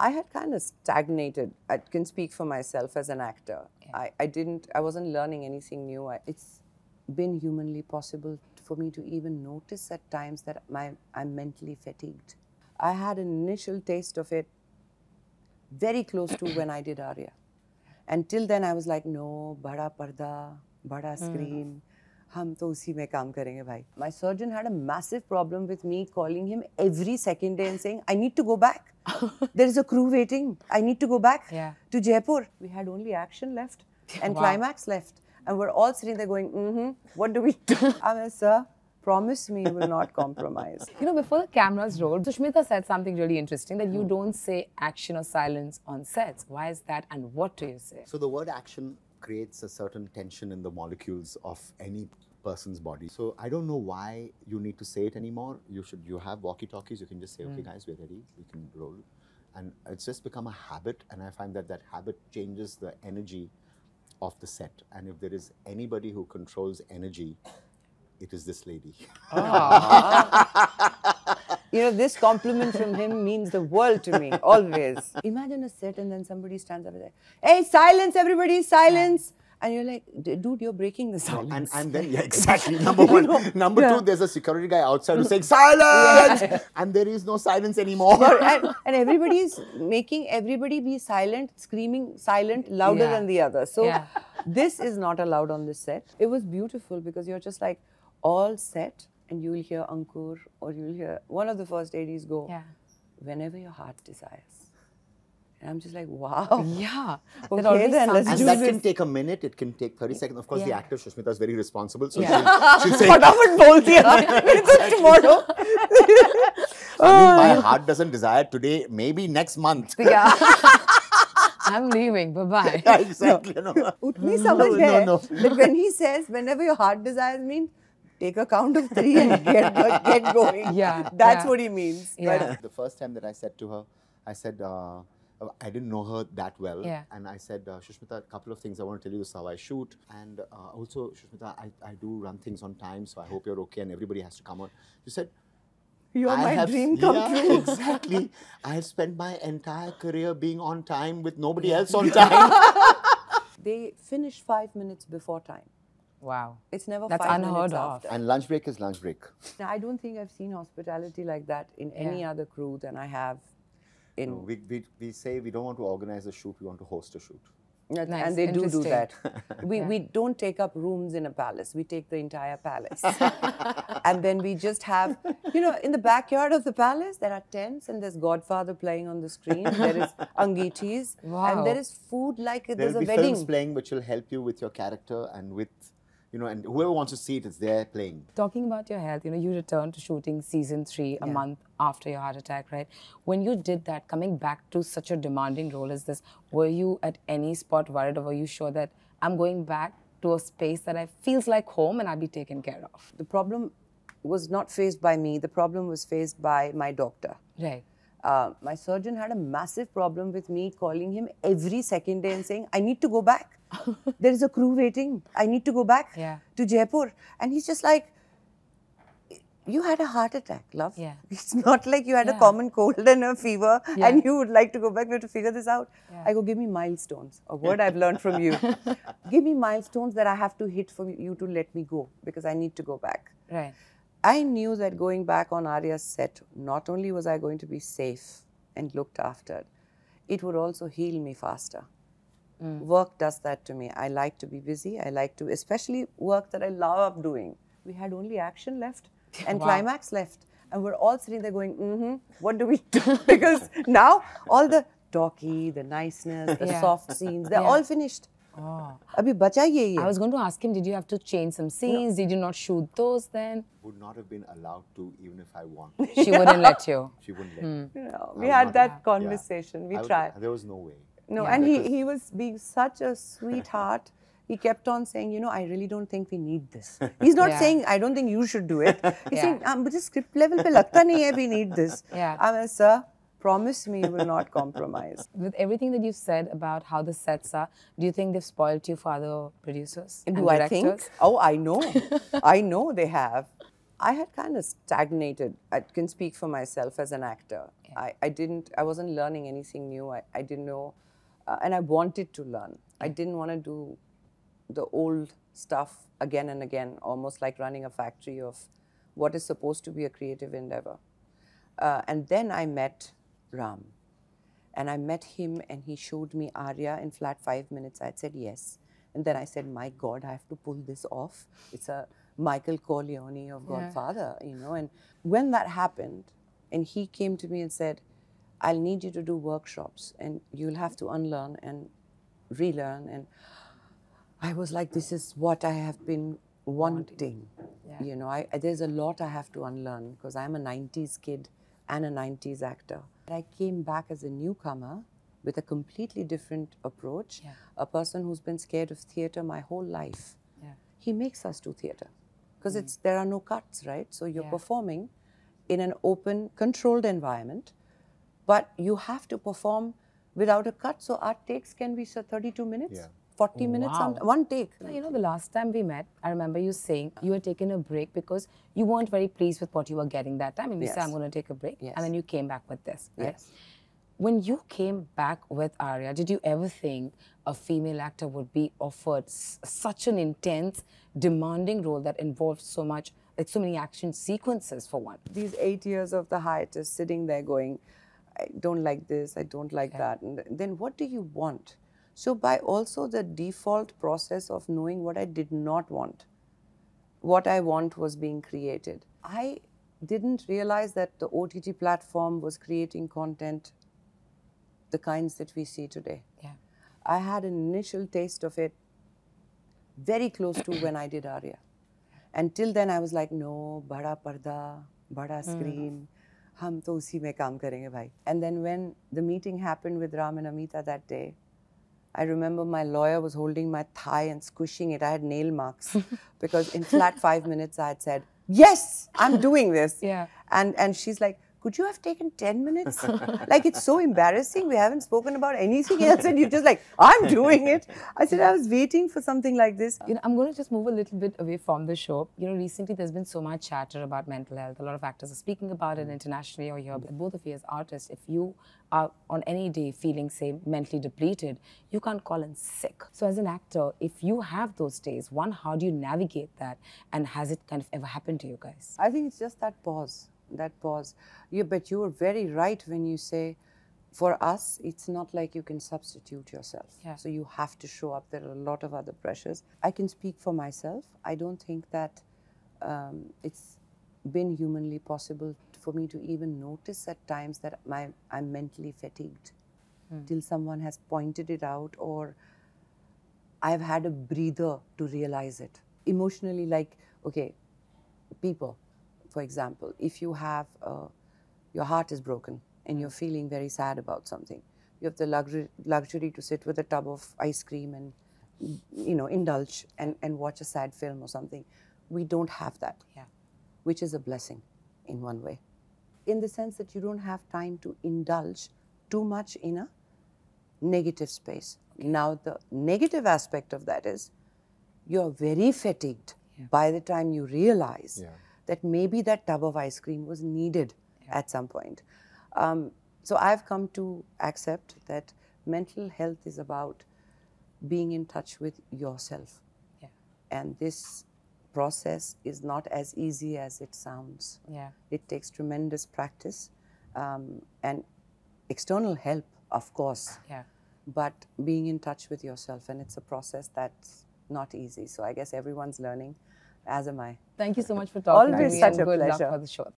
I had kind of stagnated. I can speak for myself as an actor. Yeah. I wasn't learning anything new. It's been humanly possible for me to even notice at times that I'm mentally fatigued. I had an initial taste of it very close to when I did Arya. Until then I was like, no, bada parda, bada screen. हम तो उसी में काम करेंगे भाई. My surgeon had a massive problem with me calling him every second day and saying, I need to go back. There is a crew waiting. I need to go back to Jaipur. We had only action left and climax left. And we're all sitting there going, what do we do? I mean, sir, promise me you will not compromise. You know, before the cameras rolled, Sushmita said something really interesting, that you don't say action or silence on sets. Why is that, and what do you say? So the word action creates a certain tension in the molecules of any person's body. So I don't know why you need to say it anymore. You have walkie-talkies, you can just say, okay guys, we're ready, we can roll. And it's just become a habit, and I find that that habit changes the energy of the set. And if there is anybody who controls energy, it is this lady. You know, this compliment from him means the world to me, always. Imagine a set and then somebody stands up and says, hey, silence, everybody, silence. And you're like, dude, you're breaking the silence. And then, yeah, exactly, number one. Number two, there's a security guy outside who's saying, silence! And there is no silence anymore. and everybody's making everybody be silent, screaming silent, louder than the other. So this is not allowed on this set. It was beautiful because you're just like all set and you'll hear Ankur or you'll hear one of the first ADs go, whenever your heart desires. And I'm just like, wow. Yeah. Okay, then let's do that this. can take a minute, it can take 30 seconds. Of course, the actor Sushmita is very responsible. So she'll say, फटाफट बोल दिया, because tomorrow. I mean, my heart doesn't desire today, maybe next month. Yeah. I'm leaving, bye-bye. Yeah, exactly. No. उतनी समझ है. No. But when he says, whenever your heart desires, means take a count of 3 and get going. Yeah. That's what he means. Yeah. The first time that I said to her, I said, I didn't know her that well. Yeah. And I said, Sushmita, a couple of things I want to tell you. This is how I shoot. And also, Sushmita, I do run things on time, so I hope you're okay and everybody has to come on. She said, You're my dream come true. Exactly. I have spent my entire career being on time with nobody else on time. They finish 5 minutes before time. Wow. It's never That's 5 minutes unheard of. after. And lunch break is lunch break. Now, I don't think I've seen hospitality like that in any other crew than I have in... No, we say we don't want to organize a shoot, we want to host a shoot. Nice. Nice. And they do Interesting. that. We don't take up rooms in a palace. We take the entire palace. And then we just have, you know, in the backyard of the palace, there are tents and there's Godfather playing on the screen. There is Angitis. Wow. And there is food like There there's will a be wedding. films playing which will help you with your character and with, you know, and whoever wants to see it is there playing. Talking about your health, you know, you returned to shooting season 3 a month after your heart attack, right? When you did that, coming back to such a demanding role as this, were you at any spot worried, or were you sure that I'm going back to a space that feels like home and I'll be taken care of? The problem was not faced by me. The problem was faced by my doctor. Right. My surgeon had a massive problem with me calling him every second day and saying, I need to go back. There is a crew waiting. I need to go back to Jaipur. And he's just like, you had a heart attack, love. Yeah. It's not like you had a common cold and a fever and you would like to go back. We have to figure this out. Yeah. I go, give me milestones, a word I've learned from you. Give me milestones that I have to hit for you to let me go because I need to go back. Right. I knew that going back on Arya's set, not only was I going to be safe and looked after, it would also heal me faster. Work does that to me. I like to be busy. I like to, especially work that I love doing. We had only action left and climax left. And we're all sitting there going, what do we do? Because now all the talky, the niceness, the soft scenes, they're all finished. Oh. Abhi bacha yahi hai. I was going to ask him, did you have to change some scenes? Did you not shoot those then? Would not have been allowed to even if I want. She wouldn't let you. She wouldn't let me. You know, we had that conversation. We tried. There was no way. No, and he was being such a sweetheart. He kept on saying, you know, I really don't think we need this. He's not saying, I don't think you should do it. He's saying, but script level pe lagta nahi hai we need this. I'm like, sir, promise me you will not compromise. With everything that you've said about how the sets are, do you think they've spoiled you for other producers and Do I think? directors? Oh, I know. I know they have. I had kind of stagnated. I can speak for myself as an actor. I wasn't learning anything new. I didn't know, and I wanted to learn. I didn't want to do the old stuff again and again, almost like running a factory of what is supposed to be a creative endeavor. And then I met Ram. And I met him and he showed me Arya in flat 5 minutes. I said yes. And then I said, my God, I have to pull this off. It's a Michael Corleone of Godfather, you know. And when that happened, and he came to me and said, I'll need you to do workshops and you'll have to unlearn and relearn. And I was like, this is what I have been wanting. Yeah. You know, there's a lot I have to unlearn because I'm a 90s kid and a 90s actor. I came back as a newcomer with a completely different approach, a person who's been scared of theatre my whole life. He makes us do theatre because there are no cuts, right? So you're performing in an open, controlled environment, but you have to perform without a cut. So our takes can be 32 minutes. 40 minutes on one take. You know, the last time we met, I remember you saying you had taken a break because you weren't very pleased with what you were getting that time. And you said, I'm going to take a break. And then you came back with this. Right? When you came back with Arya, did you ever think a female actor would be offered such an intense, demanding role that involved so much, like so many action sequences for one? These 8 years of the hiatus, sitting there going, I don't like this, I don't like that. And then what do you want? So by also the default process of knowing what I did not want, what I want was being created. I didn't realize that the OTT platform was creating content, the kinds that we see today. I had an initial taste of it very close to when I did Arya. Until then I was like, no, bada parda, bada screen, hum to usi mein kaam karenge bhai. And then when the meeting happened with Ram and Amita that day, I remember my lawyer was holding my thigh and squishing it. I had nail marks because in flat 5 minutes I had said, yes, I'm doing this. And she's like, could you have taken 10 minutes? Like, it's so embarrassing. We haven't spoken about anything else and you're just like, I'm doing it. I said, I was waiting for something like this. You know, I'm going to just move a little bit away from the show. You know, recently there's been so much chatter about mental health. A lot of actors are speaking about it internationally or here. But both of you as artists, if you are on any day feeling, say, mentally depleted, you can't call in sick. So as an actor, if you have those days, one, how do you navigate that? And has it kind of ever happened to you guys? I think it's just that pause. But you were very right when you say, for us, it's not like you can substitute yourself. So you have to show up. There are a lot of other pressures. I can speak for myself. I don't think that it's been humanly possible for me to even notice at times that I'm mentally fatigued till someone has pointed it out or I've had a breather to realize it. Emotionally, like, okay, people, for example, if you have, your heart is broken and you're feeling very sad about something, you have the luxury to sit with a tub of ice cream and, you know, indulge and watch a sad film or something. We don't have that, which is a blessing in one way. In the sense that you don't have time to indulge too much in a negative space. Now, the negative aspect of that is you're very fatigued by the time you realize that maybe that tub of ice cream was needed at some point. So I've come to accept that mental health is about being in touch with yourself. And this process is not as easy as it sounds. It takes tremendous practice and external help, of course. But being in touch with yourself, and it's a process that's not easy. So I guess everyone's learning, as am I. Thank you so much for talking to me. Always such a and good pleasure. luck for the show.